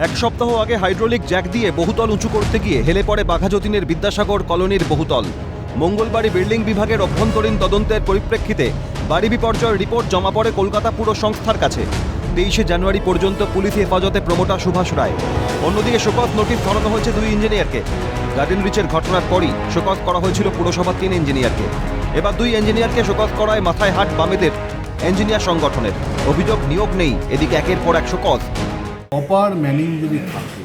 এক সপ্তাহ আগে হাইড্রোলিক জ্যাক দিয়ে বহুতল উঁচু করতে গিয়ে হেলে পড়ে বাঘাযতীনের বিদ্যাসাগর কলোনির বহুতল। মঙ্গলবারই বিল্ডিং বিভাগের অভ্যন্তরীণ তদন্তের পরিপ্রেক্ষিতে বাড়ি বিপর্যয়ের রিপোর্ট জমা পড়ে কলকাতা পুর সংস্থার কাছে। 23শে জানুয়ারি পর্যন্ত পুলিশ হেফাজতে প্রমোটার সুভাষ রায়। অন্যদিকে শোকজ নোটিশ ধরানো হয়েছে 2 ইঞ্জিনিয়ারকে। গার্ডেন রিচের ঘটনার পরই শোকজ করা হয়েছিল পুরসভার 3 ইঞ্জিনিয়ারকে। এবার 2 ইঞ্জিনিয়ারকে শোকজ করায় মাথায় হাত বামেদের ইঞ্জিনিয়ার সংগঠনের। অভিযোগ নিয়োগ নেই, এদিকে একের পর এক শোকজ। প্রপার ম্যানিং যদি থাকে,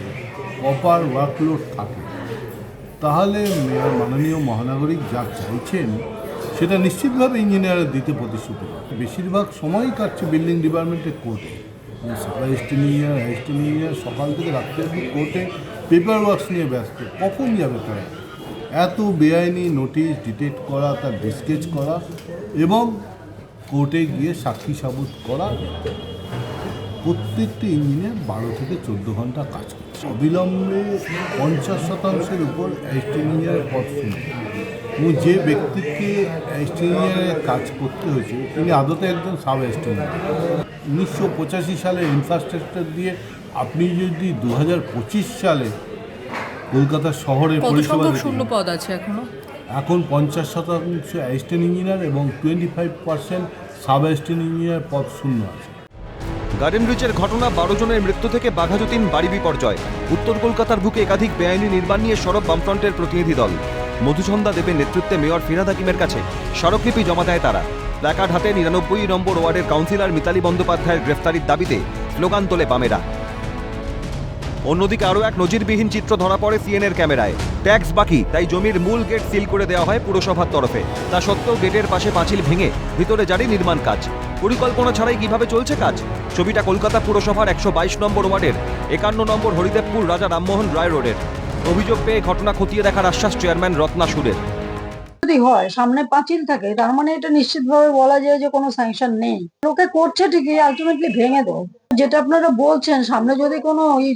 প্রপার ওয়ার্কলোড থাকে, তাহলে মাননীয় মহানাগরিক যা চাইছেন সেটা নিশ্চিতভাবে ইঞ্জিনিয়ার দিতে প্রতিশ্রুতি। বেশিরভাগ সময়ই কাটছে বিল্ডিং ডিপার্টমেন্টের কোর্টে। সাব ইঞ্জিনিয়ার, অ্যাসিস্ট্যান্ট ইঞ্জিনিয়ার সকাল থেকে রাত্রে অবধি কোর্টে পেপার ওয়ার্কস নিয়ে ব্যস্ত। কখন যাবে তারা? এত বেআইনি নোটিশ ডিটেক্ট করা, তার ডিসকেচ করা এবং কোর্টে গিয়ে সাক্ষী সাবুত করা। প্রত্যেকটি ইঞ্জিনিয়ার 12 থেকে 14 ঘন্টা কাজ করছে। অবিলম্বে 50% উপর অ্যাসিস্ট্যান্ট ইঞ্জিনিয়ারের পদ শূন্য। এবং যে ব্যক্তিকে অ্যাসিস্ট্যান্ট ইঞ্জিনিয়ারের কাজ করতে হয়েছে তিনি আদতে একজন সাব অ্যাসিস্ট্যান্ট ইঞ্জিনিয়ার। 1985 সালে ইনফ্রাস্ট্রাকচার দিয়ে আপনি যদি 2025 সালে কলকাতা শহরের পরিষেবা শূন্য পদ আছে এখন 50% অ্যাসিস্ট্যান্ট ইঞ্জিনিয়ার এবং 25% সাব অ্যাসিস্ট্যান্ট ইঞ্জিনিয়ার পদ শূন্য আছে। গার্ডেন রিচের ঘটনা 12 জনের মৃত্যু থেকে বাঘাযতীন বাড়ি বিপর্যয়। উত্তর কলকাতার বুকে একাধিক বেআইনি নির্মাণ নিয়ে সরব বামফ্রন্টের প্রতিনিধি দল। মধুচন্দা দেবের নেতৃত্বে মেয়র ফিরহাদ হাকিমের কাছে স্মারকলিপি জমা দেয় তারা। প্ল্যাকার্ড হাতে 99 নম্বর ওয়ার্ডের কাউন্সিলর মিতালি বন্দ্যোপাধ্যায়ের গ্রেফতারির দাবিতে স্লোগান তোলে বামেরা। অন্যদিকে আরও এক নজিরবিহীন চিত্র ধরা পড়ে সিএনএর ক্যামেরায়। ট্যাক্স বাকি, তাই জমির মূল গেট সিল করে দেওয়া হয় পুরসভার তরফে। তা সত্ত্বেও গেটের পাশে পাঁচিল ভেঙে ভিতরে জারি নির্মাণ কাজ। পরিকল্পনা ছাড়াই কিভাবে চলছে কাজ? ছবিটা কলকাতা পুরসভার 122 নম্বর ওয়ার্ডের 51 নম্বর হরিদেবপুর রাজা রামমোহন রায় রোডের। অভিযোগ পেয়ে ঘটনা খতিয়ে দেখার আশ্বাস চেয়ারম্যান রত্না সুরের। যদি হয় সামনে পাঁচিল থাকে, তার মানে এটা নিশ্চিতভাবে বলা যায় যে কোনো স্যাংশন নেই। লোকে করছে ঠিকই, আলটিমেটলি ভেঙে দেয়। যেটা আপনারা বলছেন, সামনে যদি কোনো ওই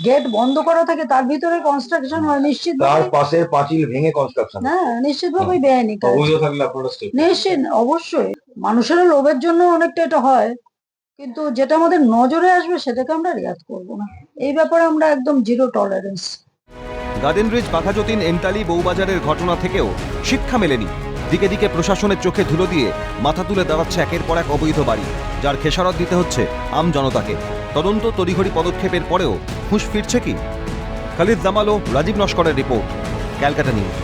গেট বন্ধ করা থাকে তার ভিতরে কনস্ট্রাকশন হয়, নিশ্চিতভাবে তার পাশের পাঁচিল ভেঙে কনস্ট্রাকশন। হ্যাঁ, নিশ্চিতভাবে বেআইনি কাজ। নিশ্চিত, অবশ্যই মানুষের লোভের জন্য অনেকটা এটা হয়, কিন্তু যেটা আমাদের নজরে আসবে সেটাকে আমরা রেয়াত করবো না। এই ব্যাপারে আমরা একদম zero tolerance. Garden Reach Baghajatin Entally বউবাজারের ঘটনা থেকেও শিক্ষা মেলেনি। দিকে দিকে প্রশাসনের চোখে ধুলো দিয়ে মাথা তুলে দাঁড়াচ্ছে একের পর এক অবৈধ বাড়ি, যার খেসারত দিতে হচ্ছে আম জনতাকে। তদন্ত তড়িঘড়ি পদক্ষেপের পরেও হুঁশ ফিরছে কি? খালিদ জামাল ও রাজীব নস্করের রিপোর্ট, ক্যালকাটা নিউজ।